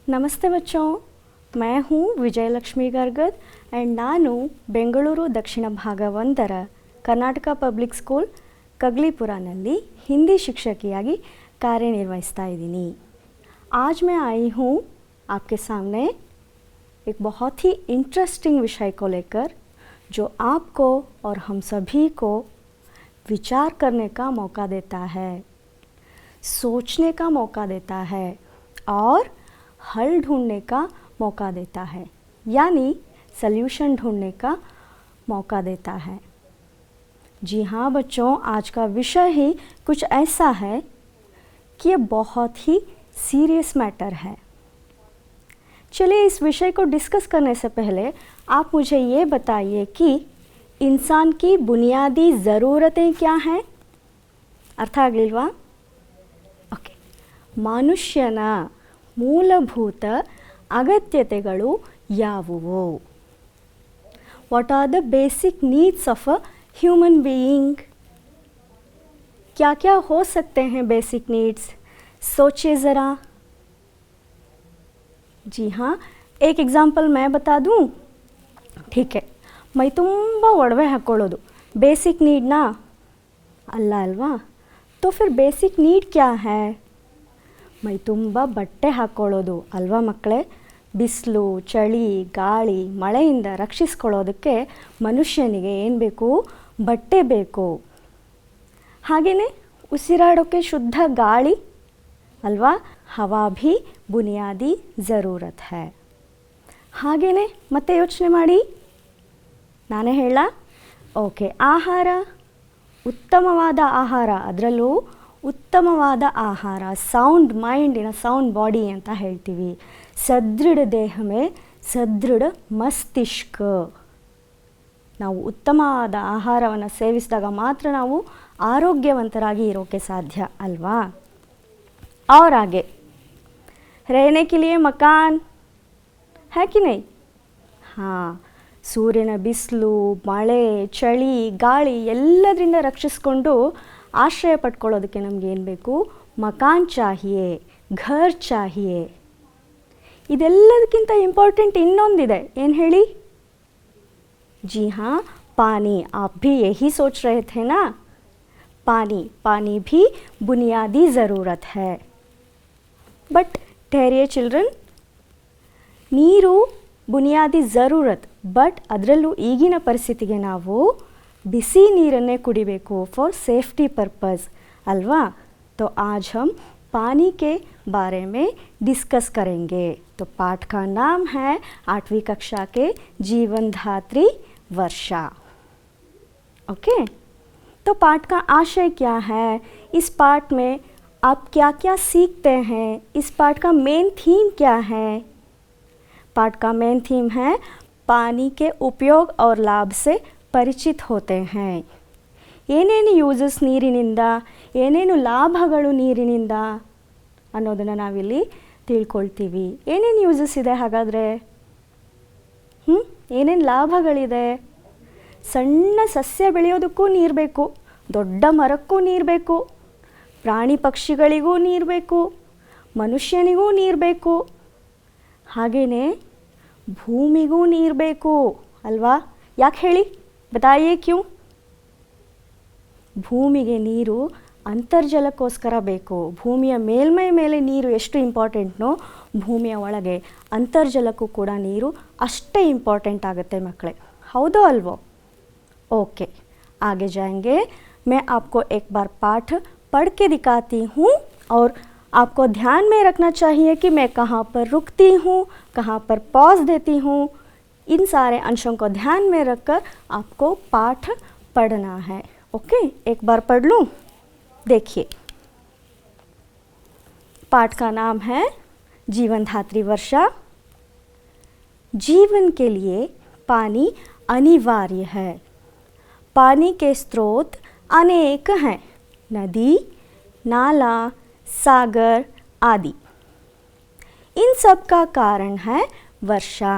नमस्ते बच्चों, मैं हूँ ವಿಜಯಲಕ್ಷ್ಮಿ ಗರ್ಗದ್ ಆ್ಯಂಡ್ ನಾನು ಬೆಂಗಳೂರು ದಕ್ಷಿಣ ಭಾಗ 1ರ ಕರ್ನಾಟಕ ಪಬ್ಲಿಕ್ ಸ್ಕೂಲ್ ಕಗ್ಲಿಪುರನಲ್ಲಿ ಹಿಂದಿ ಶಿಕ್ಷಕಿಯಾಗಿ ಕಾರ್ಯನಿರ್ವಹಿಸ್ತಾ इದ್ದೀನಿ। आज मैं आई हूँ आपके सामने एक बहुत ही इंटरेस्टिंग विषय को लेकर जो आपको और हम सभी को विचार करने का मौका देता है, सोचने का मौका देता है और हल ढूंढने का मौका देता है, यानी सल्यूशन ढूंढने का मौका देता है। जी हाँ बच्चों, आज का विषय ही कुछ ऐसा है कि ये बहुत ही सीरियस मैटर है। चलिए इस विषय को डिस्कस करने से पहले आप मुझे ये बताइए कि इंसान की बुनियादी ज़रूरतें क्या हैं? अर्थ ಆಗಲಿಲ್ವಾ? ಓಕೆ, ಮನುಷ್ಯನ ಮೂಲಭೂತ ಅಗತ್ಯತೆಗಳು ಯಾವುವು? What are the basic needs of a human being? क्या क्या हो सकते हैं बेसिक नीड्स? सोचिए ज़रा। जी हाँ, एक एग्जांपल मैं बता दूँ, ठीक है। ಮೈ ತುಂಬ ಒಡವೆ ಹಾಕ್ಕೊಳ್ಳೋದು ಬೇಸಿಕ್ ನೀಡ್ನಾ? ಅಲ್ಲ ಅಲ್ವಾ? तो फिर बेसिक नीड क्या है? ಮೈ ತುಂಬ ಬಟ್ಟೆ ಹಾಕ್ಕೊಳ್ಳೋದು ಅಲ್ವಾ ಮಕ್ಕಳೇ? ಬಿಸಿಲು, ಚಳಿ, ಗಾಳಿ, ಮಳೆಯಿಂದ ರಕ್ಷಿಸ್ಕೊಳ್ಳೋದಕ್ಕೆ ಮನುಷ್ಯನಿಗೆ ಏನು ಬೇಕು? ಬಟ್ಟೆ ಬೇಕು। ಹಾಗೆಯೇ ಉಸಿರಾಡೋಕ್ಕೆ ಶುದ್ಧ ಗಾಳಿ ಅಲ್ವಾ? ಹವಾ ಭಿ ಬುನಿಯಾದಿ ज़रूरत है। ಹಾಗೆಯೇ ಮತ್ತೆ ಯೋಚನೆ ಮಾಡಿ, ನಾನೇ ಹೇಳ? ಓಕೆ, ಆಹಾರ, ಉತ್ತಮವಾದ ಆಹಾರ, ಅದರಲ್ಲೂ ಉತ್ತಮವಾದ ಆಹಾರ, sound mind in a sound body ಅಂತ ಹೇಳ್ತೀವಿ। ಸದೃಢ ದೇಹ ಮೇ ಸದೃಢ ಮಸ್ತಿಷ್ಕ। ನಾವು ಉತ್ತಮವಾದ ಆಹಾರವನ್ನು ಸೇವಿಸಿದಾಗ ಮಾತ್ರ ನಾವು ಆರೋಗ್ಯವಂತರಾಗಿ ಇರೋಕ್ಕೆ ಸಾಧ್ಯ ಅಲ್ವಾ? और आगे रहने के लिए मकान है कि नहीं? हाँ, ಸೂರ್ಯನ ಬಿಸಿಲು, ಮಳೆ, ಚಳಿ, ಗಾಳಿ ಎಲ್ಲದರಿಂದ ರಕ್ಷಿಸ್ಕೊಂಡು ಆಶ್ರಯ ಪಡ್ಕೊಳ್ಳೋದಕ್ಕೆ ನಮ್ಗೆ ಏನು ಬೇಕು? ಮಕಾನ್ ಚಾಹಿಯೇ, ಘರ್ ಚಾಹಿಯೇ। ಇದೆಲ್ಲದಕ್ಕಿಂತ ಇಂಪಾರ್ಟೆಂಟ್ ಇನ್ನೊಂದಿದೆ, ಏನು ಹೇಳಿ? जी हाँ, पानी। आप भी यही सोच रहे थे ना? पानी, पानी भी बुनियादी ज़रूरत है। बट ठहरिए चिल्ड्रन, ನೀರು ಬುನಿಯಾದಿ ज़रूरत, ಬಟ್ ಅದರಲ್ಲೂ ಈಗಿನ ಪರಿಸ್ಥಿತಿಗೆ ನಾವು ಬಿಸಿ ನೀರನ್ನೇ ಕುಡಿಬೇಕು ಫಾರ್ ಸೇಫ್ಟಿ पर्पज़ अल्वा? तो आज हम पानी के बारे में डिस्कस करेंगे। तो पाठ का नाम है 8वीं कक्षा के जीवन धात्री वर्षा। ओके, तो पाठ का आशय क्या है? इस पाठ में आप क्या क्या सीखते हैं? इस पाठ का मेन थीम क्या है? पाठ का मेन थीम है पानी के उपयोग और लाभ से ಪರಿಚಿತ ಹೋತೆ हैं। ಏನೇನು ಯೂಸಸ್ ನೀರಿನಿಂದ, ಏನೇನು ಲಾಭಗಳು ನೀರಿನಿಂದ ಅನ್ನೋದನ್ನು ನಾವಿಲ್ಲಿ ತಿಳ್ಕೊಳ್ತೀವಿ। ಏನೇನು ಯೂಸಸ್ ಇದೆ ಹಾಗಾದರೆ? ಏನೇನು ಲಾಭಗಳಿದೆ? ಸಣ್ಣ ಸಸ್ಯ ಬೆಳೆಯೋದಕ್ಕೂ ನೀರು ಬೇಕು, ದೊಡ್ಡ ಮರಕ್ಕೂ ನೀರು ಬೇಕು, ಪ್ರಾಣಿ ಪಕ್ಷಿಗಳಿಗೂ ನೀರು ಬೇಕು, ಮನುಷ್ಯನಿಗೂ ನೀರು ಬೇಕು, ಹಾಗೆಯೇ ಭೂಮಿಗೂ ನೀರು ಬೇಕು ಅಲ್ವಾ? ಯಾಕೆ ಹೇಳಿ? बताइए क्यों? ಭೂಮಿಗೆ ನೀರು ಅಂತರ್ಜಲಕ್ಕೋಸ್ಕರ ಬೇಕು। ಭೂಮಿಯ ಮೇಲ್ಮೈ ಮೇಲೆ ನೀರು ಎಷ್ಟು ಇಂಪಾರ್ಟೆಂಟ್ನೋ, ಭೂಮಿಯ ಒಳಗೆ ಅಂತರ್ಜಲಕ್ಕೂ ಕೂಡ ನೀರು ಅಷ್ಟೇ ಇಂಪಾರ್ಟೆಂಟ್ ಆಗುತ್ತೆ ಮಕ್ಕಳೇ, ಹೌದೋ ಅಲ್ವೋ? ओके, आगे जाएंगे। मैं आपको एक बार पाठ पढ़ के दिखाती हूँ और आपको ध्यान में रखना चाहिए कि मैं कहाँ पर रुकती हूँ, कहाँ पर पॉज देती हूँ। इन सारे अंशों को ध्यान में रखकर आपको पाठ पढ़ना है। ओके, एक बार पढ़ लूँ? देखिए, पाठ का नाम है जीवन धात्री वर्षा। जीवन के लिए पानी अनिवार्य है। पानी के स्रोत अनेक हैं, नदी, नाला, सागर आदि। इन सब का कारण है वर्षा।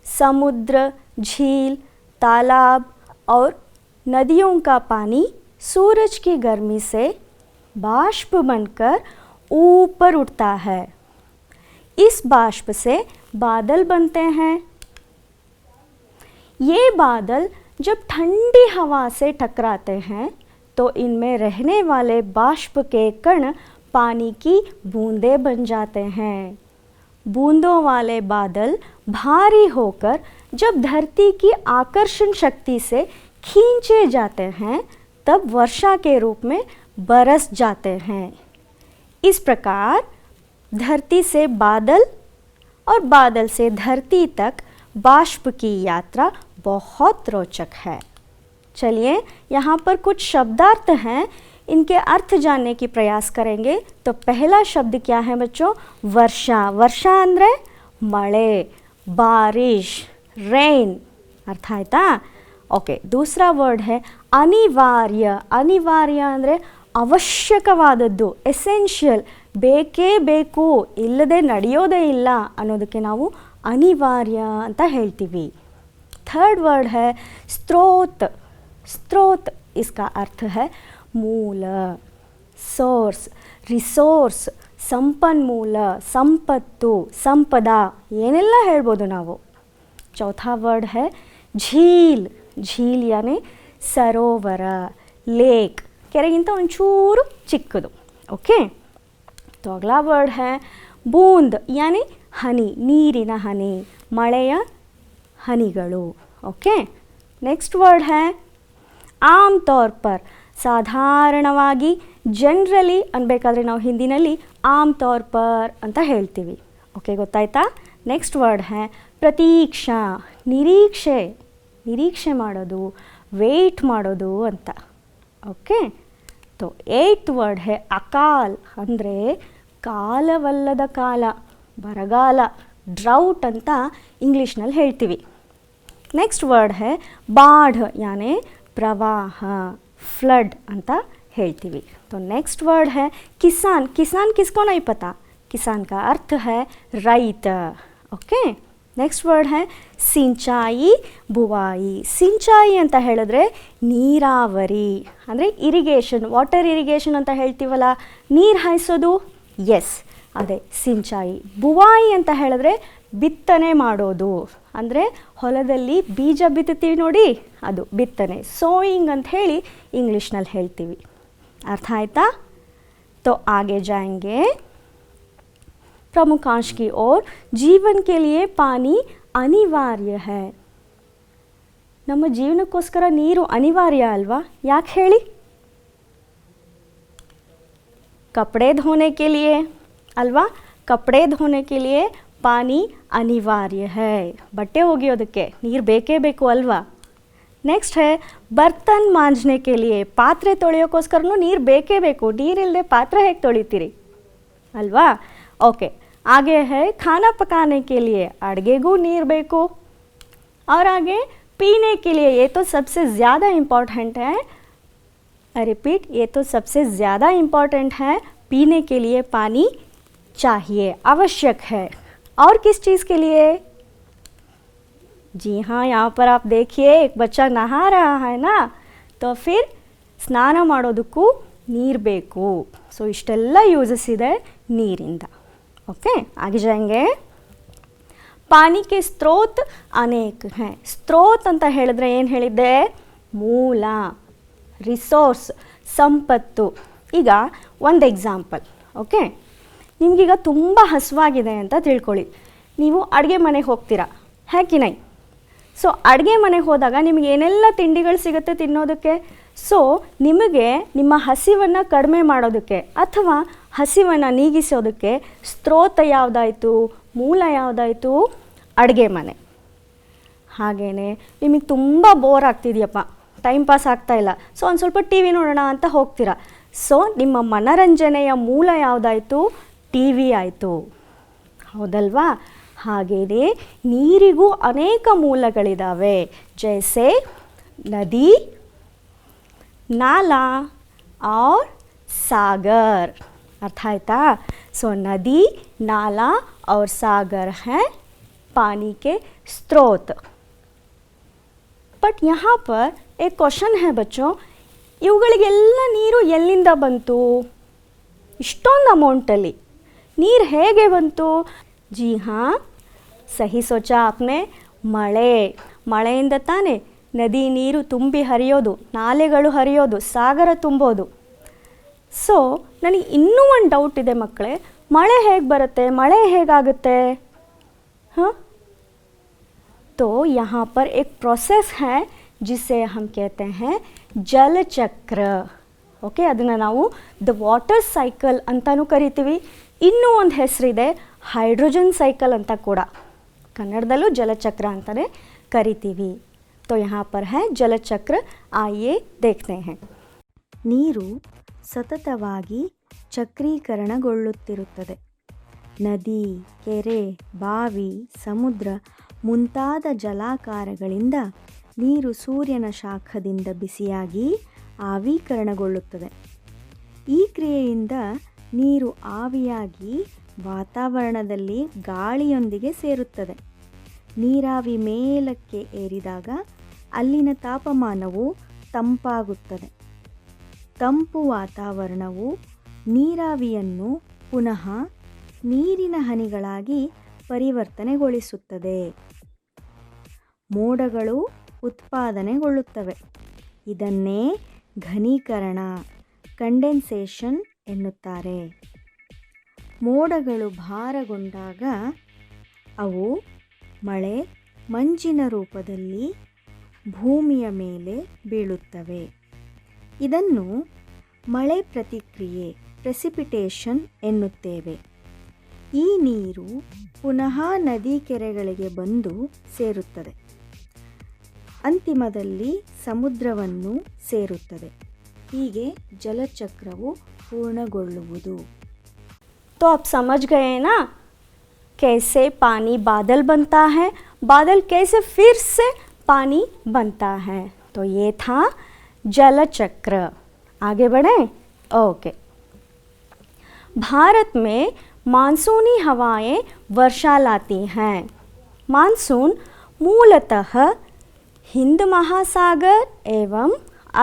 समुद्र, झील, तालाब और नदियों का पानी सूरज की गर्मी से बाष्प बनकर ऊपर उठता है। इस बाष्प से बादल बनते हैं। ये बादल जब ठंडी हवा से टकराते हैं तो इनमें रहने वाले बाष्प के कण पानी की बूंदें बन जाते हैं। बूंदों वाले बादल भारी होकर जब धरती की आकर्षण शक्ति से खींचे जाते हैं तब वर्षा के रूप में बरस जाते हैं। इस प्रकार धरती से बादल और बादल से धरती तक बाष्प की यात्रा बहुत रोचक है। चलिए यहाँ पर कुछ शब्दार्थ हैं, इनके अर्थ जानने की प्रयास करेंगे। तो पहला शब्द क्या है बच्चों? वर्षा। वर्षा ಅಂದರೆ ಮಳೆ, बारिश, रेन। अर्थ आयता? ओके। दूसरा वर्ड है अनिवार्य। अनिवार्य ಅಂದರೆ ಅವಶ್ಯಕವಾದದ್ದು, ಎಸೆನ್ಷಿಯಲ್, ಬೇಕೇ ಬೇಕು, ಇಲ್ಲದೆ ನಡೆಯೋದೇ ಇಲ್ಲ ಅನ್ನೋದಕ್ಕೆ ನಾವು ಅನಿವಾರ್ಯ ಅಂತ ಹೇಳ್ತೀವಿ। थर्ड वर्ड है स्रोत। स्रोत इसका अर्थ है ಮೂಲ, ಸೋರ್ಸ್, ರಿಸೋರ್ಸ್, ಸಂಪನ್ಮೂಲ, ಸಂಪತ್ತು, ಸಂಪದ, ಏನೆಲ್ಲ ಹೇಳ್ಬೋದು ನಾವು। चौथा वर्ड है झील। झील यानी सरोवर, लेक, ಕೆರೆಗಿಂತ ಒಂಚೂರು ಚಿಕ್ಕದು। ओके। तो अगला वर्ड है बूंद यानी हनी, ನೀರಿನ ಹನಿ, ಮಳೆಯ ಹನಿಗಳು। ओके। नेक्स्ट वर्ड है आम तौर पर। ಸಾಧಾರಣವಾಗಿ, ಜನರಲಿ ಅನ್ಬೇಕಾದ್ರೆ ನಾವು ಹಿಂದಿನಲ್ಲಿ ಆಮ್ ತೌರ್ ಪರ್ ಅಂತ ಹೇಳ್ತೀವಿ। ಓಕೆ, ಗೊತ್ತಾಯ್ತಾ? ನೆಕ್ಸ್ಟ್ ವರ್ಡ್ है ಪ್ರತೀಕ್ಷಾ, ನಿರೀಕ್ಷೆ, ನಿರೀಕ್ಷೆ ಮಾಡೋದು, ವೇಟ್ ಮಾಡೋದು ಅಂತ। ಓಕೆ। तो एट्थ वर्ड है ಅಕಾಲ್, ಅಂದರೆ ಕಾಲವಲ್ಲದ ಕಾಲ, ಬರಗಾಲ, ಡ್ರೌಟ್ ಅಂತ ಇಂಗ್ಲೀಷ್ನಲ್ಲಿ ಹೇಳ್ತೀವಿ। नेक्स्ट वर्ड है बाढ़ यानी प्रवाह, फ्लड ಅಂತ ಹೇಳ್ತೀವಿ। तो नेक्स्ट वर्ड है किसान। किसान किसको नहीं पता? किसान का अर्थ है ರೈತ। ओके। नेक्स्ट वर्ड है ಸಿಂಚಾಯಿ, ಬುವಾಯಿ। ಸಿಂಚಾಯಿ ಅಂತ ಹೇಳಿದ್ರೆ ನೀರಾವರಿ, ಅಂದರೆ ಇರಿಗೇಷನ್, ವಾಟರ್ ಇರಿಗೇಷನ್ ಅಂತ ಹೇಳ್ತೀವಲ್ಲ, ನೀರು ಹಾಯಿಸೋದು, ಎಸ್ ಅದೇ ಸಿಂಚಾಯಿ। ಬುವಾಯಿ ಅಂತ ಹೇಳಿದ್ರೆ ಬಿತ್ತನೆ ಮಾಡೋದು, ಅಂದರೆ ಹೊಲದಲ್ಲಿ ಬೀಜ ಬಿತ್ತುತ್ತೀವಿ ನೋಡಿ, ಅದು ಬಿತ್ತನೆ, ಸೋಯಿಂಗ್ ಅಂತ ಹೇಳಿ ಇಂಗ್ಲೀಷ್ನಲ್ಲಿ ಹೇಳ್ತೀವಿ। अर्थ आयता? तो आगे जाएंगे। प्रमुखांश की ओर। जीवन के लिए पानी अनिवार्य है। ನಮ್ಮ ಜೀವನಕ್ಕೋಸ್ಕರ ನೀರು ಅನಿವಾರ್ಯ ಅಲ್ವಾ? ಯಾಕೆ ಹೇಳಿ? कपड़े धोने के लिए ಅಲ್ವಾ? कपड़े धोने के लिए पानी अनिवार्य है। ಬಟ್ಟೆ ಒಗೆಯೋದಕ್ಕೆ ನೀರು ಬೇಕೇ ಬೇಕು ಅಲ್ವಾ? नेक्स्ट है बर्तन मांजने के लिए। ಪಾತ್ರೆ ತೊಳೆಯೋಕ್ಕೋಸ್ಕರನೂ ನೀರು ಬೇಕೇ ಬೇಕು, ನೀರಿಲ್ಲದೆ ಪಾತ್ರೆ ಹೇಗೆ ತೊಳಿತೀರಿ ಅಲ್ವಾ? ओके। आगे है खाना पकाने के लिए। ಅಡುಗೆಗೂ ನೀರು ಬೇಕು। और आगे पीने के लिए, ये तो सबसे ज़्यादा इम्पॉर्टेंट है। आई रिपीट, ये तो सबसे ज़्यादा इम्पॉर्टेंट है। पीने के लिए पानी चाहिए, आवश्यक है। और किस चीज़ के लिए? जी हाँ, यहाँ पर आप देखिए एक बच्चा नहा रहा है ना, तो फिर ಸ್ನಾನ ಮಾಡೋದಕ್ಕೂ ನೀರು ಬೇಕು। ಸೊ ಇಷ್ಟೆಲ್ಲ ಯೂಸಸ್ ಇದೆ ನೀರಿಂದ। ओके, आगे जाएंगे। पानी के स्रोत अनेक हैं। स्रोत ಅಂತ ಹೇಳಿದ್ರೆ ಏನು ಹೇಳಿದ್ದೆ? ಮೂಲ, ರಿಸೋರ್ಸ್, ಸಂಪತ್ತು। ಈಗ ಒಂದು ಎಕ್ಸಾಂಪಲ್। ಓಕೆ, ನಿಮಗೀಗ ತುಂಬ ಹಸುವಾಗಿದೆ ಅಂತ ತಿಳ್ಕೊಳ್ಳಿ, ನೀವು ಅಡುಗೆ ಮನೆಗೆ ಹೋಗ್ತೀರಾ, ಹ್ಯಾಕಿನೈ? ಸೊ ಅಡುಗೆ ಮನೆಗೆ ಹೋದಾಗ ನಿಮಗೆ ಏನೆಲ್ಲ ತಿಂಡಿಗಳು ಸಿಗುತ್ತೆ ತಿನ್ನೋದಕ್ಕೆ? ಸೊ ನಿಮಗೆ ನಿಮ್ಮ ಹಸಿವನ್ನು ಕಡಿಮೆ ಮಾಡೋದಕ್ಕೆ ಅಥವಾ ಹಸಿವನ್ನು ನೀಗಿಸೋದಕ್ಕೆ ಸ್ರೋತ ಯಾವುದಾಯಿತು, ಮೂಲ ಯಾವುದಾಯಿತು? ಅಡುಗೆ ಮನೆ। ಹಾಗೆಯೇ ನಿಮಗೆ ತುಂಬ ಬೋರ್ ಆಗ್ತಿದೆಯಪ್ಪ, ಟೈಮ್ ಪಾಸ್ ಆಗ್ತಾಯಿಲ್ಲ, ಸೊ ಒಂದು ಸ್ವಲ್ಪ ಟಿ ವಿ ನೋಡೋಣ ಅಂತ ಹೋಗ್ತೀರಾ। ಸೊ ನಿಮ್ಮ ಮನರಂಜನೆಯ ಮೂಲ ಯಾವುದಾಯಿತು? ಟಿ ವಿ ಆಯಿತು, ಹೌದಲ್ವಾ? ಹಾಗೆಯೇ ನೀರಿಗೂ ಅನೇಕ ಮೂಲಗಳಿದ್ದಾವೆ, ಜೈಸೆ ನದಿ, नाला और सागर। अर्थ आयता? सो नदी, नाला और सागर हैं पानी के स्रोत। बट यहाँ पर एक क्वेश्चन है बच्चों, ಇವುಗಳಿಗೆಲ್ಲ ನೀರು ಎಲ್ಲಿಂದ ಬಂತು? ಇಷ್ಟೊಂದು ಅಮೌಂಟಲ್ಲಿ ನೀರು ಹೇಗೆ ಬಂತು? जी हाँ, ಸಹಿ सोचा आपने. ಮಳೆಯಿಂದ ತಾನೇ ನದಿ ನೀರು ತುಂಬಿ ಹರಿಯೋದು, ನಾಲೆಗಳು ಹರಿಯೋದು, ಸಾಗರ ತುಂಬೋದು. ಸೊ ನನಗೆ ಇನ್ನೂ ಒಂದು ಡೌಟ್ ಇದೆ ಮಕ್ಕಳೇ, ಮಳೆ ಹೇಗೆ ಬರುತ್ತೆ, ಮಳೆ ಹೇಗಾಗುತ್ತೆ? हाँ, तो यहाँ पर एक प्रोसेस है जिसे हम कहते हैं जल चक्र. ಓಕೆ, ಅದನ್ನು ನಾವು ದ ವಾಟರ್ ಸೈಕಲ್ ಅಂತಲೂ ಕರಿತೀವಿ. ಇನ್ನೂ ಒಂದು ಹೆಸರಿದೆ ಹೈಡ್ರೋಜನ್ ಸೈಕಲ್ ಅಂತ ಕೂಡ, ಕನ್ನಡದಲ್ಲೂ ಜಲಚಕ್ರ ಅಂತಲೇ ಕರಿತೀವಿ. तो यहाँ पर है ಜಲಚಕ್ರ. आइए देखते हैं. ನೀರು ಸತತವಾಗಿ ಚಕ್ರೀಕರಣಗೊಳ್ಳುತ್ತಿರುತ್ತದೆ. ನದಿ, ಕೆರೆ, ಬಾವಿ, ಸಮುದ್ರ ಮುಂತಾದ ಜಲಾಕಾರಗಳಿಂದ ನೀರು ಸೂರ್ಯನ ಶಾಖದಿಂದ ಬಿಸಿಯಾಗಿ ಆವಿಕರಣಗೊಳ್ಳುತ್ತದೆ. ಈ ಕ್ರಿಯೆಯಿಂದ ನೀರು ಆವಿಯಾಗಿ ವಾತಾವರಣದಲ್ಲಿ ಗಾಳಿಯೊಂದಿಗೆ ಸೇರುತ್ತದೆ. ನೀರಾವಿ ಮೇಲಕ್ಕೆ ಏರಿದಾಗ ಅಲ್ಲಿನ ತಾಪಮಾನವು ತಂಪಾಗುತ್ತದೆ. ತಂಪು ವಾತಾವರಣವು ನೀರಾವಿಯನ್ನು ಪುನಃ ನೀರಿನ ಹನಿಗಳಾಗಿ ಪರಿವರ್ತನೆಗೊಳಿಸುತ್ತದೆ. ಮೋಡಗಳು ಉತ್ಪಾದನೆಗೊಳ್ಳುತ್ತವೆ. ಇದನ್ನೇ ಘನೀಕರಣ, ಕಂಡೆನ್ಸೇಷನ್ ಎನ್ನುತ್ತಾರೆ. ಮೋಡಗಳು ಭಾರಗೊಂಡಾಗ ಅವು ಮಳೆ, ಮಂಜಿನ ರೂಪದಲ್ಲಿ ಭೂಮಿಯ ಮೇಲೆ ಬೀಳುತ್ತವೆ. ಇದನ್ನು ಮಳೆ ಪ್ರತಿಕ್ರಿಯೆ, ಪ್ರೆಸಿಪಿಟೇಷನ್ ಎನ್ನುತ್ತೇವೆ. ಈ ನೀರು ಪುನಃ ನದಿ ಕೆರೆಗಳಿಗೆ ಬಂದು ಸೇರುತ್ತದೆ. ಅಂತಿಮದಲ್ಲಿ ಸಮುದ್ರವನ್ನು ಸೇರುತ್ತದೆ. ಹೀಗೆ ಜಲಚಕ್ರವು पूर्णगोल्लुवुदु. तो आप समझ गए ना कैसे पानी बादल बनता है, बादल कैसे फिर से पानी बनता है. तो ये था जल चक्र. आगे बढ़ें. ओके. भारत में मानसूनी हवाएं वर्षा लाती हैं. मानसून मूलतः हिंद महासागर एवं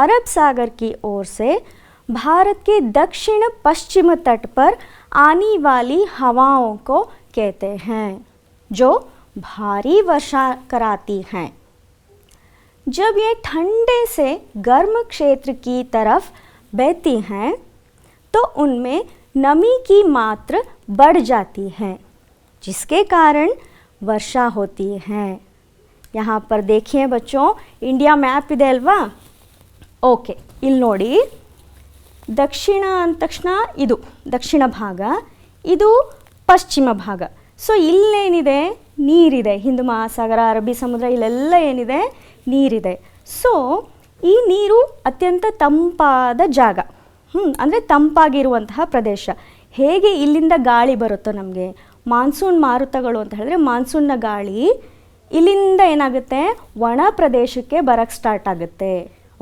अरब सागर की ओर से भारत के दक्षिण पश्चिम तट पर आने वाली हवाओं को कहते हैं, जो भारी वर्षा कराती हैं. जब ये ठंडे से गर्म क्षेत्र की तरफ बहती हैं तो उनमें नमी की मात्रा बढ़ जाती है, जिसके कारण वर्षा होती है. यहाँ पर देखिए बच्चों, इंडिया मैप ಇದೆ ಅಲ್ವಾ. ಓಕೆ, ಇಲ್ಲಿ ನೋಡಿ, ದಕ್ಷಿಣ ಅಂದ ತಕ್ಷಣ ಇದು ದಕ್ಷಿಣ ಭಾಗ, ಇದು ಪಶ್ಚಿಮ ಭಾಗ. ಸೊ ಇಲ್ಲೇನಿದೆ, ನೀರಿದೆ. ಹಿಂದೂ ಮಹಾಸಾಗರ, ಅರಬ್ಬಿ ಸಮುದ್ರ, ಇಲ್ಲೆಲ್ಲ ಏನಿದೆ, ನೀರಿದೆ. ಸೊ ಈ ನೀರು ಅತ್ಯಂತ ತಂಪಾದ ಜಾಗ, ಅಂದರೆ ತಂಪಾಗಿರುವಂತಹ ಪ್ರದೇಶ. ಹೇಗೆ ಇಲ್ಲಿಂದ ಗಾಳಿ ಬರುತ್ತೋ ನಮಗೆ, ಮಾನ್ಸೂನ್ ಮಾರುತಗಳು ಅಂತ ಹೇಳಿದ್ರೆ ಮಾನ್ಸೂನ್ನ ಗಾಳಿ ಇಲ್ಲಿಂದ ಏನಾಗುತ್ತೆ, ಒಣ ಪ್ರದೇಶಕ್ಕೆ ಬರೋಕ್ಕೆ ಸ್ಟಾರ್ಟ್ ಆಗುತ್ತೆ.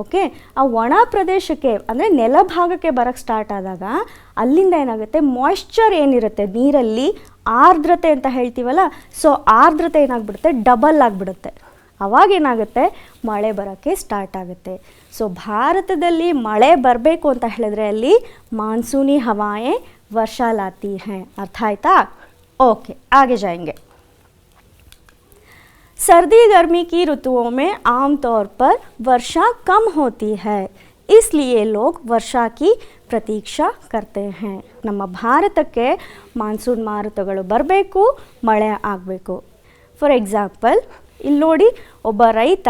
ಓಕೆ, ಆ ಒಣ ಪ್ರದೇಶಕ್ಕೆ ಅಂದರೆ ನೆಲ ಭಾಗಕ್ಕೆ ಬರೋಕ್ಕೆ ಸ್ಟಾರ್ಟ್ ಆದಾಗ ಅಲ್ಲಿಂದ ಏನಾಗುತ್ತೆ, ಮಾಯ್ಶ್ಚರ್ ಏನಿರುತ್ತೆ ನೀರಲ್ಲಿ, ಆರ್ದ್ರತೆ ಅಂತ ಹೇಳ್ತೀವಲ್ಲ, ಸೊ ಆರ್ದ್ರತೆ ಏನಾಗ್ಬಿಡುತ್ತೆ, ಡಬಲ್ ಆಗಿಬಿಡುತ್ತೆ. ಅವಾಗೇನಾಗುತ್ತೆ, ಮಳೆ ಬರೋಕ್ಕೆ ಸ್ಟಾರ್ಟ್ ಆಗುತ್ತೆ. ಸೊ ಭಾರತದಲ್ಲಿ ಮಳೆ ಬರಬೇಕು ಅಂತ ಹೇಳಿದ್ರೆ ಅಲ್ಲಿ ಮಾನ್ಸೂನಿ ಹವಾಯೇ ವರ್ಷಾ ಲಾತಿ ಹೈ. ಅರ್ಥ ಆಯ್ತಾ? ओके, आगे जाएंगे. सर्दी गर्मी की ऋतुओं में आमतौर पर वर्षा कम होती है, इसलिए लोग वर्षा की प्रतीक्षा करते हैं. ನಮ್ಮ ಭಾರತಕ್ಕೆ ಮಾನ್ಸೂನ್ ಮಾರುತಗಳು ಬರಬೇಕು, ಮಳೆ ಆಗಬೇಕು. ಫಾರ್ ಎಕ್ಸಾಂಪಲ್, ಇಲ್ಲಿ ನೋಡಿ, ಒಬ್ಬ ರೈತ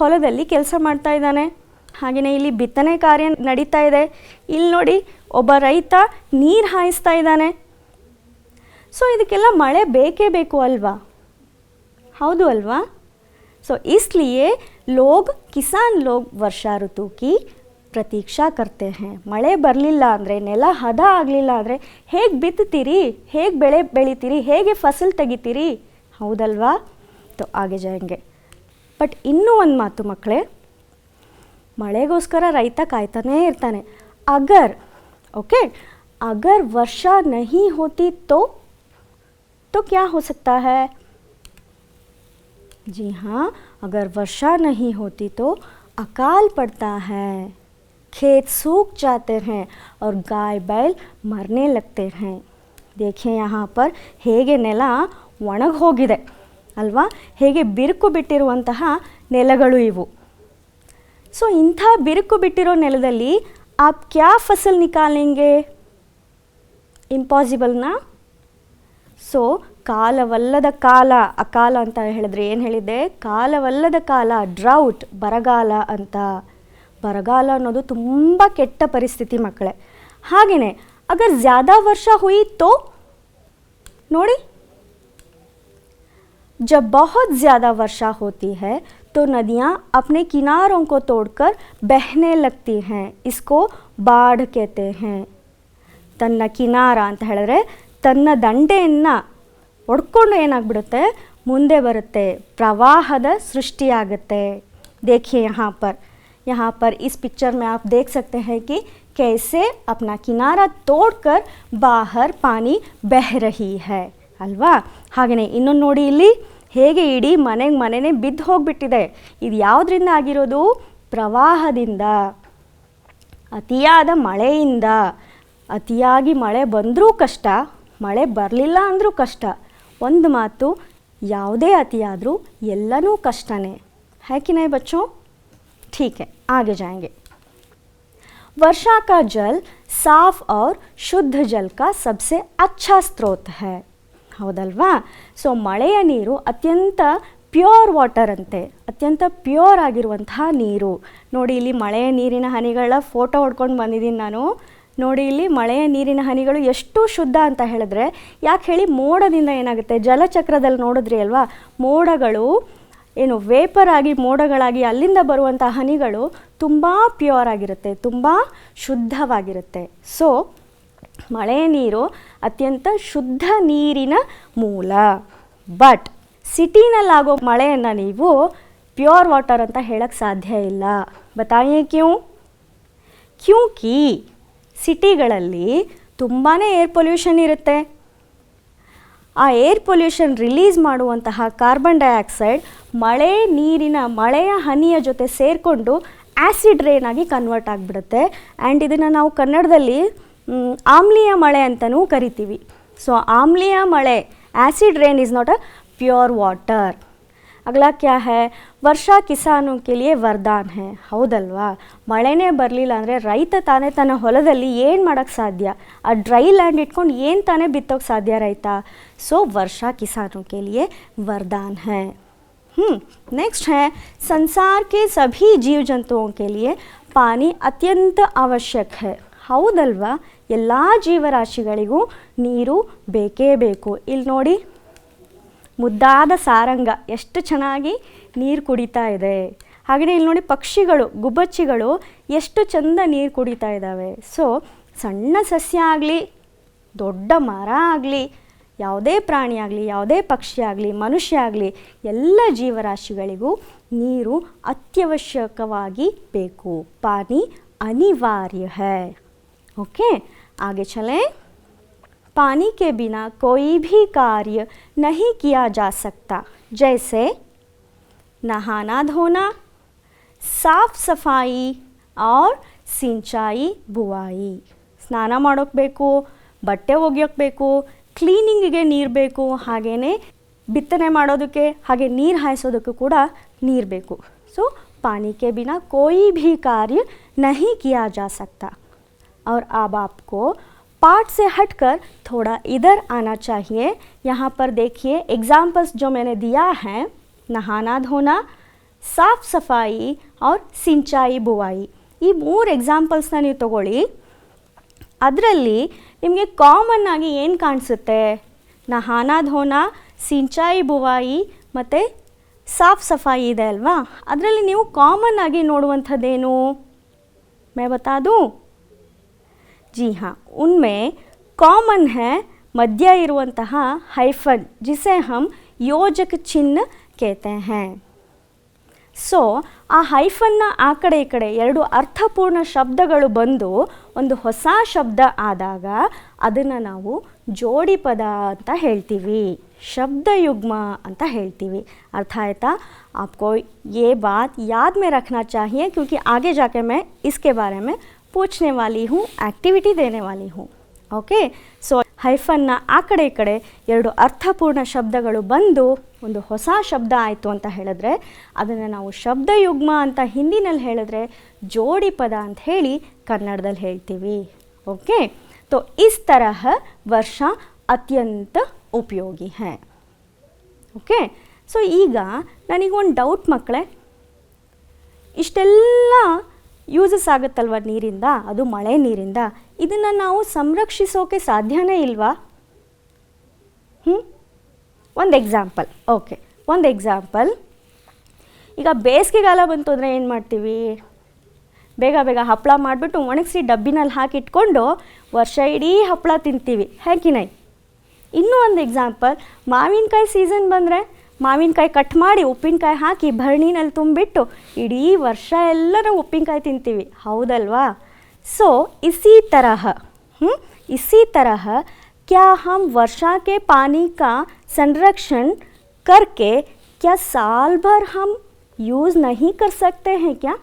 ಹೊಲದಲ್ಲಿ ಕೆಲಸ ಮಾಡ್ತಾ ಇದ್ದಾನೆ. ಹಾಗೆಯೇ ಇಲ್ಲಿ ಬಿತ್ತನೆ ಕಾರ್ಯ ನಡೀತಾ ಇದೆ. ಇಲ್ಲಿ ನೋಡಿ, ಒಬ್ಬ ರೈತ ನೀರು ಹಾಯಿಸ್ತಾ ಇದ್ದಾನೆ. ಸೊ ಇದಕ್ಕೆಲ್ಲ ಮಳೆ ಬೇಕೇ ಬೇಕು ಅಲ್ವಾ, ಹೌದು ಅಲ್ವಾ? ಸೊ इसलिए ಕಿಸಾನ್ ಲೋಗ್ ವರ್ಷಾ ಋತು ಕಿ ಪ್ರತೀಕ್ಷಾ ಕರ್ತೆ ಹೈ. ಮಳೆ ಬರಲಿಲ್ಲ ಅಂದರೆ, ನೆಲ ಹದ ಆಗಲಿಲ್ಲ ಅಂದರೆ ಹೇಗೆ ಬಿತ್ತುತ್ತೀರಿ, ಹೇಗೆ ಬೆಳೆ ಬೆಳಿತೀರಿ, ಹೇಗೆ ಫಸಲು ತೆಗಿತೀರಿ, ಹೌದಲ್ವಾ? ತೋ ಆಗೆ ಜಾಯಂಗೆ. ಬಟ್ ಇನ್ನೂ ಒಂದು ಮಾತು ಮಕ್ಕಳೇ, ಮಳೆಗೋಸ್ಕರ ರೈತ ಕಾಯ್ತಾನೇ ಇರ್ತಾನೆ. ಅಗರ್ ವರ್ಷಾ ನಹಿ ಹೋತಿ तो क्या हो सकता है? जी हाँ, अगर वर्षा नहीं होती तो अकाल पड़ता है, खेत सूख जाते हैं और गाय बैल मरने लगते हैं. देखिए यहाँ पर ಹೇಗೆ ನೆಲ ಒಣಗಿ ಹೋಗಿದೆ ಅಲ್ವಾ, ಹೇಗೆ ಬಿರುಕು ಬಿಟ್ಟಿರುವಂತಹ ನೆಲಗಳು ಇವು. ಸೊ ಇಂಥ ಬಿರುಕು ಬಿಟ್ಟಿರೋ ನೆಲದಲ್ಲಿ ಆಪ್ ಕ್ಯಾ ಫಸಲ್ ನಿಕಾಲೆಂಗೆ? ಇಂಪಾಸಿಬಲ್ನಾ? ಸೊ ಕಾಲವಲ್ಲದ ಕಾಲ, ಅಕಾಲ ಅಂತ ಹೇಳಿದ್ರೆ ಏನು ಹೇಳಿದ್ದೆ, ಕಾಲವಲ್ಲದ ಕಾಲ, ಡ್ರೌಟ್, ಬರಗಾಲ ಅಂತ. ಬರಗಾಲ ಅನ್ನೋದು ತುಂಬ ಕೆಟ್ಟ ಪರಿಸ್ಥಿತಿ ಮಕ್ಕಳೇ. ಹಾಗೆಯೇ ಅಗರ್ ಜ್ಯಾದಾ ವರ್ಷ ಹುಯಿ ತೋ ನೋಡಿ, जब बहुत ज़्यादा वर्षा होती है तो नदियाँ अपने किनारों को तोड़कर बहने लगती हैं. इसको बाढ़ कहते हैं. ತನ್ನ ಕಿನಾರ ಅಂತ ಹೇಳಿದ್ರೆ ತನ್ನ ದಂಡೆಯನ್ನು ಒಡ್ಕೊಂಡು ಏನಾಗ್ಬಿಡುತ್ತೆ, ಮುಂದೆ ಬರುತ್ತೆ, ಪ್ರವಾಹದ ಸೃಷ್ಟಿಯಾಗುತ್ತೆ. देखिए यहाँ पर इस पिक्चर में आप देख सकते हैं कि कैसे अपना किनारा तोड़कर बाहर पानी बह रही है ಅಲ್ವಾ. ಹಾಗೆಯೇ ಇನ್ನೊಂದು ನೋಡಿ, ಇಲ್ಲಿ ಹೇಗೆ ಇಡೀ ಮನೆನೇ ಬಿದ್ದು ಹೋಗಿಬಿಟ್ಟಿದೆ. ಇದು ಯಾವುದರಿಂದ ಆಗಿರೋದು? ಪ್ರವಾಹದಿಂದ, ಅತಿಯಾದ ಮಳೆಯಿಂದ. ಅತಿಯಾಗಿ ಮಳೆ ಬಂದರೂ ಕಷ್ಟ, ಮಳೆ ಬರಲಿಲ್ಲ ಅಂದರೂ ಕಷ್ಟ. ಒಂದು ಮಾತು, ಯಾವುದೇ ಅತಿಯಾದರೂ ಎಲ್ಲನೂ ಕಷ್ಟನೇ. है कि नहीं बच्चों? ठीक है, आगे जाएंगे. वर्षा का जल साफ और शुद्ध जल का सबसे अच्छा स्रोत है. ಹೌದಲ್ವಾ. ಸೊ ಮಳೆಯ ನೀರು ಅತ್ಯಂತ ಪ್ಯೂರ್ ವಾಟರ್ ಅಂತೆ, ಅತ್ಯಂತ ಪ್ಯೂರ್ ಆಗಿರುವಂತಹ ನೀರು. ನೋಡಿ ಇಲ್ಲಿ ಮಳೆಯ ನೀರಿನ ಹನಿಗಳ ಫೋಟೋ ಹೊಡ್ಕೊಂಡು ಬಂದಿದ್ದೀನಿ ನಾನು. ನೋಡಿ ಇಲ್ಲಿ ಮಳೆಯ ನೀರಿನ ಹನಿಗಳು ಎಷ್ಟು ಶುದ್ಧ ಅಂತ ಹೇಳಿದ್ರೆ, ಯಾಕೆ ಹೇಳಿ, ಮೋಡದಿಂದ ಏನಾಗುತ್ತೆ, ಜಲಚಕ್ರದಲ್ಲಿ ನೋಡಿದ್ರಿ ಅಲ್ವಾ, ಮೋಡಗಳು ಏನು ವೇಪರ್ ಆಗಿ ಮೋಡಗಳಾಗಿ ಅಲ್ಲಿಂದ ಬರುವಂಥ ಹನಿಗಳು ತುಂಬ ಪ್ಯೂರ್ ಆಗಿರುತ್ತೆ, ತುಂಬ ಶುದ್ಧವಾಗಿರುತ್ತೆ. ಸೊ ಮಳೆಯ ನೀರು ಅತ್ಯಂತ ಶುದ್ಧ ನೀರಿನ ಮೂಲ. ಬಟ್ ಸಿಟಿನಲ್ಲಾಗೋ ಮಳೆಯನ್ನು ನೀವು ಪ್ಯೂರ್ ವಾಟರ್ ಅಂತ ಹೇಳಕ್ಕೆ ಸಾಧ್ಯ ಇಲ್ಲ. ಬತಾಯೇ ಕ್ಯೂ? ಕ್ಯೂಂಕಿ ಸಿಟಿಗಳಲ್ಲಿ ತುಂಬಾ ಏರ್ ಪೊಲ್ಯೂಷನ್ ಇರುತ್ತೆ. ಆ ಏರ್ ಪೊಲ್ಯೂಷನ್ ರಿಲೀಸ್ ಮಾಡುವಂತಹ ಕಾರ್ಬನ್ ಡೈಆಕ್ಸೈಡ್ ಮಳೆಯ ಹನಿಯ ಜೊತೆ ಸೇರಿಕೊಂಡು ಆ್ಯಸಿಡ್ ರೇನ್ ಆಗಿ ಕನ್ವರ್ಟ್ ಆಗಿಬಿಡುತ್ತೆ. ಆ್ಯಂಡ್ ಇದನ್ನು ನಾವು ಕನ್ನಡದಲ್ಲಿ ಆಮ್ಲೀಯ ಮಳೆ ಅಂತಲೂ ಕರಿತೀವಿ. ಸೊ ಆಮ್ಲೀಯ ಮಳೆ, acid rain is not a pure water. ಅಗಲ ಕ್ಯಾ ಹೈ, ವರ್ಷಾ ಕಿಸಾನೋ ಕೆ ಲಿಯೆ ವರದಾನ್ ಹೈ. ಹೌದಲ್ವಾ. ಮಳೆನೇ ಬರಲಿಲ್ಲ ಅಂದರೆ ರೈತ ತಾನೇ ತನ್ನ ಹೊಲದಲ್ಲಿ ಏನು ಮಾಡೋಕ್ಕೆ ಸಾಧ್ಯ? ಆ ಡ್ರೈ ಲ್ಯಾಂಡ್ ಇಟ್ಕೊಂಡು ಏನು ತಾನೇ ಬಿತ್ತೋಕ್ಕೆ ಸಾಧ್ಯ ರೈತ? ಸೊ ವರ್ಷಾ ಕಿಸಾನೋ ಕೆ ಲಿಯೆ ವರದಾನ್ ಹೈ. नेक्स्ट है, संसार के सभी जीव जंतुओं के लिए पानी अत्यंत आवश्यक है. ಹೌದಲ್ವಾ. ಎಲ್ಲ ಜೀವರಾಶಿಗಳಿಗೂ ನೀರು ಬೇಕೇ ಬೇಕು. ಇಲ್ಲಿ ನೋಡಿ, ಮುದ್ದಾದ ಸಾರಂಗ ಎಷ್ಟು ಚೆನ್ನಾಗಿ ನೀರು ಕುಡಿತಾ ಇದೆ. ಹಾಗೆಯೇ ಇಲ್ಲಿ ನೋಡಿ, ಪಕ್ಷಿಗಳು, ಗುಬ್ಬಚ್ಚಿಗಳು ಎಷ್ಟು ಚಂದ ನೀರು ಕುಡಿತಾ ಇದ್ದಾವೆ. ಸೊ ಸಣ್ಣ ಸಸ್ಯ ಆಗಲಿ, ದೊಡ್ಡ ಮರ ಆಗಲಿ, ಯಾವುದೇ ಪ್ರಾಣಿ ಆಗಲಿ, ಯಾವುದೇ ಪಕ್ಷಿ ಆಗಲಿ, ಮನುಷ್ಯ ಆಗಲಿ, ಎಲ್ಲ ಜೀವರಾಶಿಗಳಿಗೂ ನೀರು ಅತ್ಯವಶ್ಯಕವಾಗಿ ಬೇಕು. ಪಾನಿ ಅನಿವಾರ್ಯ है. ओके, आगे चलें. पानी के बिना कोई भी कार्य नहीं किया जा सकता. जैसे नहाना धोना, साफ सफाई और सिंचाई बुआई. ಸ್ನಾನ ಮಾಡೋಕ್ಕೆ ಬೇಕು, ಬಟ್ಟೆ ಒಗೆಯೋಕ್ಕೆ ಬೇಕು, ಕ್ಲೀನಿಂಗಿಗೆ ನೀರು ಬೇಕು, ಹಾಗೆಯೇ ಬಿತ್ತನೆ ಮಾಡೋದಕ್ಕೆ, ಹಾಗೆ ನೀರು ಹಾಯಿಸೋದಕ್ಕೂ ಕೂಡ ನೀರು ಬೇಕು. ಸೊ पानी के बिना कोई भी कार्य नहीं किया जा सकता. और अब आपको पाठ से हटकर थोड़ा इधर आना चाहिए. यहाँ पर देखिए एग्जाम्पल्स जो मैंने दिया है, नहाना धोना, साफ सफाई और सिंचाई बुआई. ಈ 3 ಎಕ್ಸಾಂಪಲ್ಸ್ನ ನೀವು ತಗೊಳ್ಳಿ. ಅದರಲ್ಲಿ ನಿಮಗೆ ಕಾಮನ್ ಆಗಿ ಏನು ಕಾಣಿಸುತ್ತೆ? ನಹಾನಾ ಧೋನಾ, ಸಿಂಚಾಯಿ ಬುವಾಯಿ ಮತ್ತು ಸಾಫ್ ಸಫಾಯಿ ಇದೆ ಅಲ್ವಾ. ಅದರಲ್ಲಿ ನೀವು ಕಾಮನ್ ಆಗಿ ನೋಡುವಂಥದ್ದೇನು? मैं बता दूँ? जी हाँ, उनमें कॉमन है मध्य इरुವಂತಹ हाइफन, जिसे हम योजक चिन्ह कहते हैं. ಸೊ ಆ ಹೈಫನ್ನ ಆ ಕಡೆ ಈ ಕಡೆ 2 ಅರ್ಥಪೂರ್ಣ ಶಬ್ದಗಳು ಬಂದು ಒಂದು ಹೊಸ ಶಬ್ದ ಆದಾಗ ಅದನ್ನು ನಾವು ಜೋಡಿ ಪದ ಅಂತ ಹೇಳ್ತೀವಿ, ಶಬ್ದಯುಗ್ಮ ಅಂತ ಹೇಳ್ತೀವಿ. ಅರ್ಥ ಆಯ್ತಾ? आपको ये बात याद में रखना चाहिए, क्योंकि आगे जाके मैं इसके बारे में पूछने वाली हूँ, एक्टिविटी देने वाली हूँ. ओके, सो ಹೈಫನ್ನ ಆ ಕಡೆ ಎರಡು ಅರ್ಥಪೂರ್ಣ ಶಬ್ದಗಳು ಬಂದು ಒಂದು ಹೊಸ ಶಬ್ದ ಆಯಿತು ಅಂತ ಹೇಳಿದ್ರೆ ಅದನ್ನು ನಾವು ಶಬ್ದಯುಗ್ಮ ಅಂತ ಹಿಂದಿನಲ್ಲಿ ಹೇಳಿದ್ರೆ ಜೋಡಿ ಪದ ಅಂತ ಹೇಳಿ ಕನ್ನಡದಲ್ಲಿ ಹೇಳ್ತೀವಿ. ಓಕೆ, तो इस तरह ವರ್ಷ ಅತ್ಯಂತ ಉಪಯೋಗಿ है. ಓಕೆ, ಸೊ ಈಗ ನನಗೊಂದು ಡೌಟ್ ಮಕ್ಕಳೇ, ಇಷ್ಟೆಲ್ಲ ಯೂಸಸ್ ಆಗುತ್ತಲ್ವ ನೀರಿಂದ, ಅದು ಮಳೆ ನೀರಿಂದ, ಇದನ್ನು ನಾವು ಸಂರಕ್ಷಿಸೋಕೆ ಸಾಧ್ಯನೇ ಇಲ್ವಾ? ಒಂದು ಎಕ್ಸಾಂಪಲ್. ಓಕೆ, ಒಂದು ಎಕ್ಸಾಂಪಲ್. ಈಗ ಬೇಸಿಗೆಗಾಲ ಬಂತು ಅಂದರೆ ಏನು ಮಾಡ್ತೀವಿ? ಬೇಗ ಬೇಗ ಹಪ್ಪಳ ಮಾಡಿಬಿಟ್ಟು ಒಣಗಿಸಿ ಡಬ್ಬಿನಲ್ಲಿ ಹಾಕಿಟ್ಕೊಂಡು ವರ್ಷ ಇಡೀ ಹಪ್ಪಳ ತಿಂತೀವಿ, ಹೇಗಿನೈ? ಇನ್ನೂ ಒಂದು ಎಕ್ಸಾಂಪಲ್, ಮಾವಿನಕಾಯಿ ಸೀಸನ್ ಬಂದರೆ ಮಾವಿನಕಾಯಿ ಕಟ್ ಮಾಡಿ ಉಪ್ಪಿನಕಾಯಿ ಹಾಕಿ ಭರಣಿನಲ್ಲಿ ತುಂಬಿಟ್ಟು ಇಡೀ ವರ್ಷ ಎಲ್ಲ ನಾವು ಉಪ್ಪಿನಕಾಯಿ ತಿಂತೀವಿ, ಹೌದಲ್ವಾ? सो इसी तरह क्या हम वर्षा के पानी का संरक्षण करके क्या साल भर हम यूज़ नहीं कर सकते हैं क्या?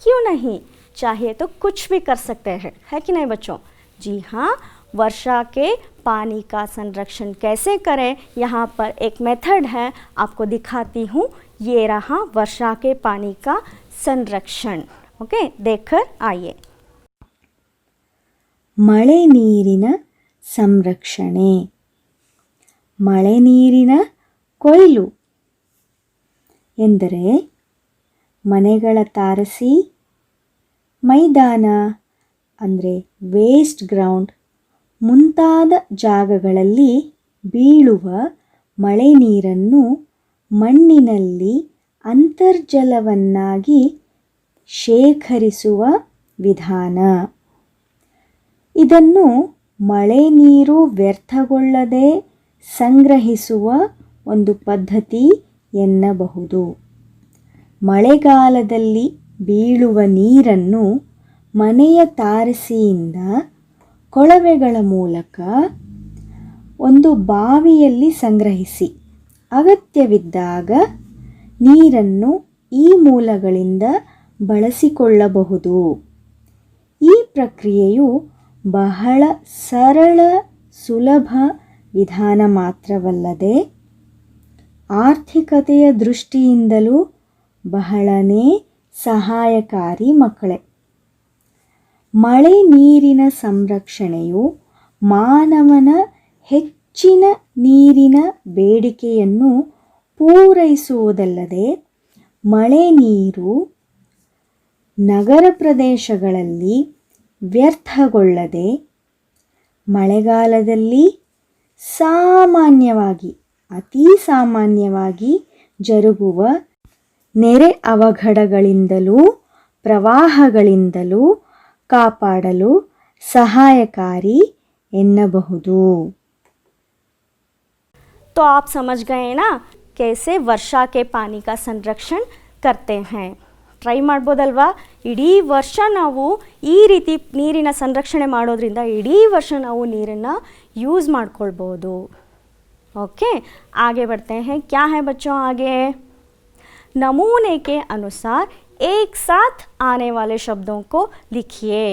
क्यों नहीं? चाहिए तो कुछ भी कर सकते हैं, है कि नहीं बच्चों? जी हाँ, वर्षा के पानी का संरक्षण कैसे करें, यहाँ पर एक मेथड है, आपको दिखाती हूँ. ये रहा वर्षा के पानी का संरक्षण. ओके, देखकर आइए. ಮಳೆ ನೀರಿನ ಸಂರಕ್ಷಣೆ, ಮಳೆ ನೀರಿನ ಕೊಯ್ಲು ಎಂದರೆ ಮನೆಗಳ ತಾರಸಿ, ಮೈದಾನ ಅಂದರೆ ವೇಸ್ಟ್ ಗ್ರೌಂಡ್ ಮುಂತಾದ ಜಾಗಗಳಲ್ಲಿ ಬೀಳುವ ಮಳೆ ನೀರನ್ನು ಮಣ್ಣಿನಲ್ಲಿ ಅಂತರ್ಜಲವನ್ನಾಗಿ ಶೇಖರಿಸುವ ವಿಧಾನ. ಇದನ್ನು ಮಳೆ ನೀರು ವ್ಯರ್ಥಗೊಳ್ಳದೆ ಸಂಗ್ರಹಿಸುವ ಒಂದು ಪದ್ಧತಿ ಎನ್ನಬಹುದು. ಮಳೆಗಾಲದಲ್ಲಿ ಬೀಳುವ ನೀರನ್ನು ಮನೆಯ ತಾರಸಿಯಿಂದ ಕೊಳವೆಗಳ ಮೂಲಕ ಒಂದು ಬಾವಿಯಲ್ಲಿ ಸಂಗ್ರಹಿಸಿ ಅಗತ್ಯವಿದ್ದಾಗ ನೀರನ್ನು ಈ ಮೂಲಗಳಿಂದ ಬಳಸಿಕೊಳ್ಳಬಹುದು. ಈ ಪ್ರಕ್ರಿಯೆಯು ಬಹಳ ಸರಳ ಸುಲಭ ವಿಧಾನ ಮಾತ್ರವಲ್ಲದೆ ಆರ್ಥಿಕತೆಯ ದೃಷ್ಟಿಯಿಂದಲೂ ಬಹಳನೇ ಸಹಾಯಕಾರಿ ಮಕ್ಕಳೇ. ಮಳೆ ನೀರಿನ ಸಂರಕ್ಷಣೆಯು ಮಾನವನ ಹೆಚ್ಚಿನ ನೀರಿನ ಬೇಡಿಕೆಯನ್ನು ಪೂರೈಸುವುದಲ್ಲದೆ ಮಳೆ ನೀರು ನಗರ ಪ್ರದೇಶಗಳಲ್ಲಿ ವ್ಯರ್ಥಗೊಳ್ಳದೆ ಮಳೆಗಾಲದಲ್ಲಿ ಅತಿ ಸಾಮಾನ್ಯವಾಗಿ ಜರುಗುವ ನೆರೆ ಅವಘಡಗಳಿಂದಲೂ ಪ್ರವಾಹಗಳಿಂದಲೂ ಕಾಪಾಡಲು ಸಹಾಯಕಾರಿ ಎನ್ನಬಹುದು. तो आप समझ गए ना कैसे वर्षा के पानी का संरक्षण करते हैं. ಟ್ರೈ ಮಾಡ್ಬೋದಲ್ವಾ? ಇಡೀ ವರ್ಷ ನಾವು ಈ ರೀತಿ ನೀರಿನ ಸಂರಕ್ಷಣೆ ಮಾಡೋದ್ರಿಂದ ಇಡೀ ವರ್ಷ ನಾವು ನೀರನ್ನು ಯೂಸ್ ಮಾಡ್ಕೊಳ್ಬೋದು. ओके, आगे बढ़ते हैं. क्या है बच्चों आगे? नमूने के अनुसार एक साथ आने वाले शब्दों को लिखिए.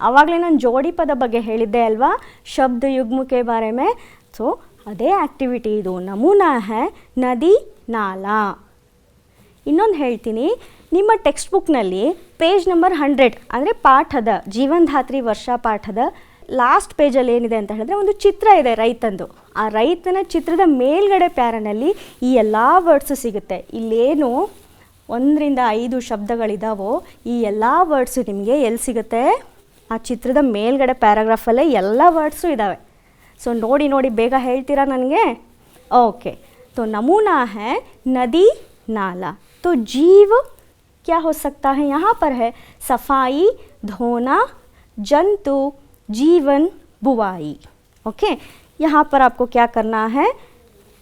ಆವಾಗಲೇ ನಾನು ಜೋಡಿ ಪದ ಬಗ್ಗೆ ಹೇಳಿದ್ದೆ ಅಲ್ವಾ, ಶಬ್ದ ಯುಗ್ಮಕ್ಕೆ ಬಾರೆ ಮೇ. ಸೊ ಅದೇ ಆ್ಯಕ್ಟಿವಿಟಿ ಇದು. ನಮೂನಾ ಹೈ ನದಿ ನಾಲಾ. ಇನ್ನೊಂದು ಹೇಳ್ತೀನಿ, ನಿಮ್ಮ ಟೆಕ್ಸ್ಟ್ ಬುಕ್ನಲ್ಲಿ ಪೇಜ್ ನಂಬರ್ 100 ಅಂದರೆ ಪಾಠದ ಜೀವನಧಾತ್ರಿ ವರ್ಷ ಪಾಠದ ಲಾಸ್ಟ್ ಪೇಜಲ್ಲಿ ಏನಿದೆ ಅಂತ ಹೇಳಿದ್ರೆ ಒಂದು ಚಿತ್ರ ಇದೆ ರೈತಂದು. ಆ ರೈತನ ಚಿತ್ರದ ಮೇಲ್ಗಡೆ ಪ್ಯಾರನಲ್ಲಿ ಈ ಎಲ್ಲ ವರ್ಡ್ಸು ಸಿಗುತ್ತೆ. ಇಲ್ಲೇನು 1 ರಿಂದ 5 ಶಬ್ದಗಳಿದಾವೋ ಈ ಎಲ್ಲ ವರ್ಡ್ಸು ನಿಮಗೆ ಎಲ್ಲಿ ಸಿಗುತ್ತೆ? ಆ ಚಿತ್ರದ ಮೇಲ್ಗಡೆ ಪ್ಯಾರಾಗ್ರಾಫಲ್ಲೇ ಎಲ್ಲ ವರ್ಡ್ಸು ಇದ್ದಾವೆ. ಸೊ ನೋಡಿ ಬೇಗ ಹೇಳ್ತೀರಾ ನನಗೆ? ओके, तो नमूना है नदी नाला. तो जीव क्या हो सकता है? यहाँ पर है सफाई, धोना, जंतु, जीवन, बुवाई. ओके, यहाँ पर आपको क्या करना है?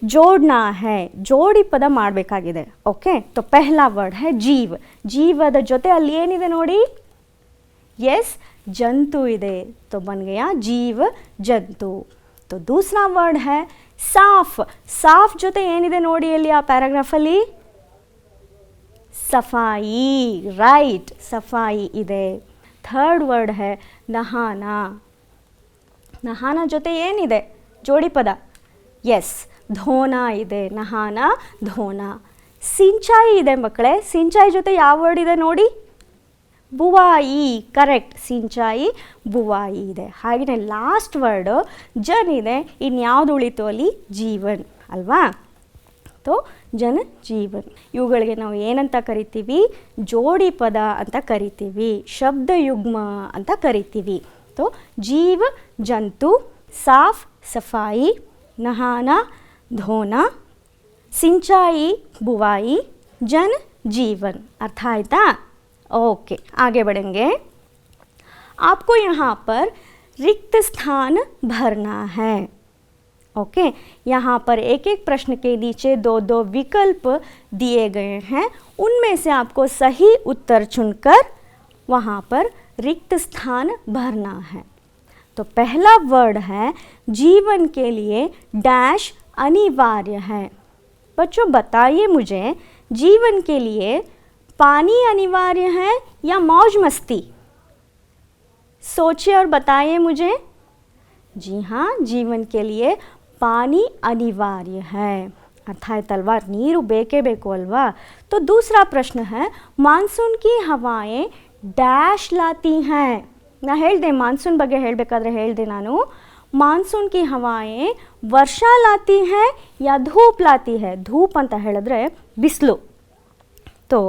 जोड़ना है. जोड़ी ಪದ ಮಾಡಬೇಕಾಗಿದೆ. ओके, तो पहला वर्ड है जीव. ಜೀವದ ಜೊತೆ ಅಲ್ಲಿ ಏನಿದೆ ನೋಡಿ? यस, जंतु ಇದೆ. तो बन गया जीव जंतु. तो दूसरा वर्ड है साफ. साफ ಜೊತೆ ಏನಿದೆ ನೋಡಿ ಅಲ್ಲಿ ಆ ಪ್ಯಾರಾಗ್ರಾಫಲ್ಲಿ? सफाई. राइट, सफाई ಇದೆ. थर्ड वर्ड है नहाना. ನಹಾನ ಜೊತೆ ಏನಿದೆ ಜೋಡಿ ಪದ? ಎಸ್, ಧೋನ ಇದೆ. ನಹಾನ, ಧೋನ. ಸಿಂಚಾಯಿ ಇದೆ ಮಕ್ಕಳೇ. ಸಿಂಚಾಯಿ ಜೊತೆ ಯಾವ ವರ್ಡ್ ಇದೆ ನೋಡಿ? ಬುವಾಯಿ. ಕರೆಕ್ಟ್, ಸಿಂಚಾಯಿ, ಬುವಾಯಿ ಇದೆ. ಹಾಗೆಯೇ ಲಾಸ್ಟ್ ವರ್ಡ್ ಜನ್ ಇದೆ. ಇನ್ಯಾವುದು ಉಳಿತು ಅಲ್ಲಿ? ಜೀವನ್ ಅಲ್ವಾ? ತೋ ಜನ ಜೀವನ್. ಇವುಗಳಿಗೆ ನಾವು ಏನಂತ ಕರಿತೀವಿ? ಜೋಡಿ ಪದ ಅಂತ ಕರಿತೀವಿ, ಶಬ್ದ ಯುಗ್ಮ ಅಂತ ಕರಿತೀವಿ. तो जीव जंतु, साफ सफाई, नहाना धोना, सिंचाई बुवाई, जन जीवन. अर्थ आयता? ओके, आगे बढ़ेंगे. आपको यहाँ पर रिक्त स्थान भरना है. ओके, यहाँ पर एक एक प्रश्न के नीचे दो दो विकल्प दिए गए हैं. उनमें से आपको सही उत्तर चुनकर वहाँ पर रिक्त स्थान भरना है. तो पहला वर्ड है जीवन के लिए डैश अनिवार्य है. बच्चों बताइए मुझे, जीवन के लिए पानी अनिवार्य है या मौज मस्ती? सोचिए और बताइए मुझे. जी हाँ, जीवन के लिए पानी अनिवार्य है. अर्थ आಯ್ತಲ್ವಾ? ನೀರು ಬೇಕೇ ಬೇಕು ಅಲ್ವಾ? तो दूसरा प्रश्न है मानसून की हवाएं डैश लाती हैं. ನಾ ಹೇಳಿದೆ ಮಾನ್ಸೂನ್ ಬಗ್ಗೆ ಹೇಳಬೇಕಾದ್ರೆ ಹೇಳಿದೆ ನಾನು, ಮಾನ್ಸೂನ್ ಕಿ ಹವಾಯೆ ವರ್ಷಾ ಲಾತಿ ಹೈ ಯಾ ಧೂಪ್ ಲಾತಿ ಹೈ? ಧೂಪ್ ಅಂತ ಹೇಳಿದ್ರೆ ಬಿಸಿಲು. तो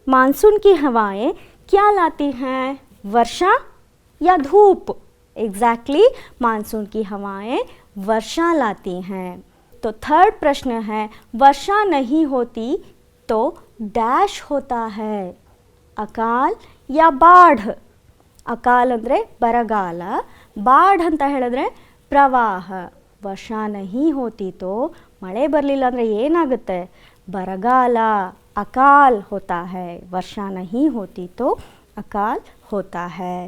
मानसून की हवाएं क्या लाती हैं? वर्षा या धूप? एग्जैक्टली, मानसून की हवाएं वर्षा लाती हैं. तो थर्ड प्रश्न है वर्षा नहीं होती तो डैश होता है? अकाल या बाढ़? ಅಕಾಲ್ ಅಂದರೆ ಬರಗಾಲ, ಬಾಢ್ ಅಂತ ಹೇಳಿದ್ರೆ ಪ್ರವಾಹ. ವರ್ಷ ನಹಿ ಹೋತಿ ತೋ ಮಳೆ ಬರಲಿಲ್ಲ ಅಂದರೆ ಏನಾಗುತ್ತೆ? ಬರಗಾಲ. ಅಕಾಲ್ ಹೋತಾ ಹೈ, ವರ್ಷ ನಹಿ ಹೋತಿ ತೋ ಅಕಾಲ್ ಹೋತಾ ಹೈ.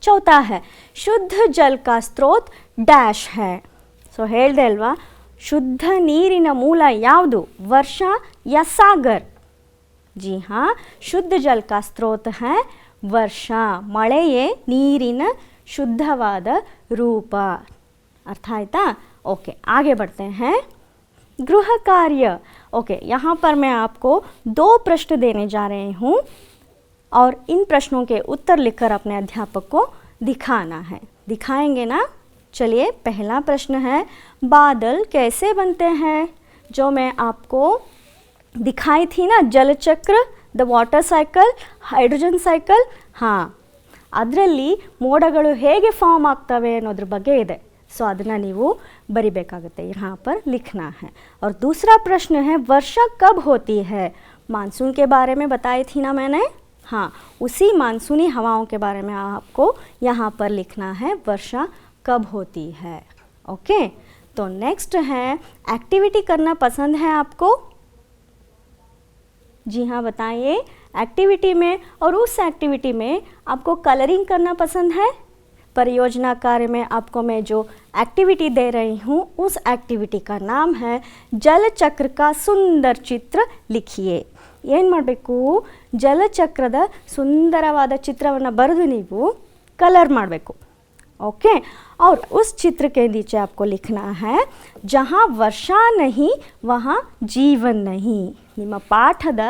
ಚೌಥಾ ಹೈ ಶುದ್ಧ ಜಲ್ ಕಾ ಸ್ರೋತ್ ಡ್ಯಾಶ್ ಹೈ. ಸೊ ಹೇಳಿದೆ ಅಲ್ವಾ, ಶುದ್ಧ ನೀರಿನ ಮೂಲ ಯಾವುದು? ವರ್ಷ ಯಾ ಸಾಗರ್? जी हाँ, शुद्ध जल का स्रोत है वर्षा. ಮಳೆಯೇ ನೀರಿನ ಶುದ್ಧವಾದ ರೂಪ. अर्थ आयता? ओके, आगे बढ़ते हैं. गृह कार्य. ओके, यहाँ पर मैं आपको 2 प्रश्न देने जा रही हूँ और इन प्रश्नों के उत्तर लिखकर अपने अध्यापक को दिखाना है. दिखाएंगे ना? चलिए, पहला प्रश्न है बादल कैसे बनते हैं? जो मैं आपको दिखाई थी ना, जल चक्र, the water cycle, hydrogen cycle. ಹಾಂ, ಅದರಲ್ಲಿ ಮೋಡಗಳು ಹೇಗೆ ಫಾರ್ಮ್ ಆಗ್ತವೆ ಅನ್ನೋದ್ರ ಬಗ್ಗೆ ಇದೆ. ಸೊ ಅದನ್ನು ನೀವು ಬರಿಬೇಕಾಗುತ್ತೆ. यहाँ पर लिखना है. और दूसरा प्रश्न है वर्षा कब होती है? मानसून के बारे में बताई थी ना मैंने. हाँ, उसी मानसूनी हवाओं के बारे में आपको यहाँ पर लिखना है वर्षा कब होती है. ओके, तो नेक्स्ट है एक्टिविटी करना पसंद है आपको? जी हाँ, बताइए. एक्टिविटी में, और उस एक्टिविटी में आपको कलरिंग करना पसंद है? परियोजना कार्य में आपको मैं जो एक्टिविटी दे रही हूँ उस एक्टिविटी का नाम है जल चक्र का सुंदर चित्र लिखिए. ಏನು ಮಾಡಬೇಕು? ಜಲಚಕ್ರದ ಸುಂದರವಾದ ಚಿತ್ರವನ್ನು ಬರೆದು ನೀವು ಕಲರ್ ಮಾಡಬೇಕು. ओके, और उस चित्र के नीचे आपको लिखना है जहाँ वर्षा नहीं वहाँ जीवन नहीं. ನಿಮ್ಮ ಪಾಠದ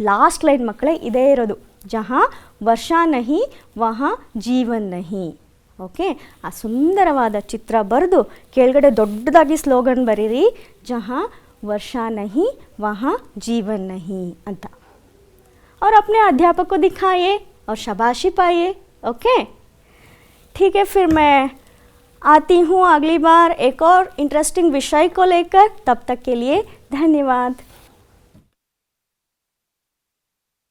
ಲಾಸ್ಟ್ ಲೈನ್ ಮಕ್ಕಳೇ ಇದೇ ಇರೋದು, ಜहाँ ವರ್ಷಾ ನಹಿ ವहाँ ಜೀವನ್ ನಹಿ. ಓಕೆ, ಆ ಸುಂದರವಾದ ಚಿತ್ರ ಬರೆದು ಕೆಳಗಡೆ ದೊಡ್ಡದಾಗಿ ಸ್ಲೋಗನ್ ಬರೀರಿ, ಜहाँ वर्षा नहीं वहाँ जीवन नहीं ಅಂತ. और अपने अध्यापक को दिखाइए और शाबाशी पाइए. ओके, ठीक है, फिर मैं आती हूँ अगली बार एक और इंटरेस्टिंग विषय को लेकर. तब तक के लिए धन्यवाद.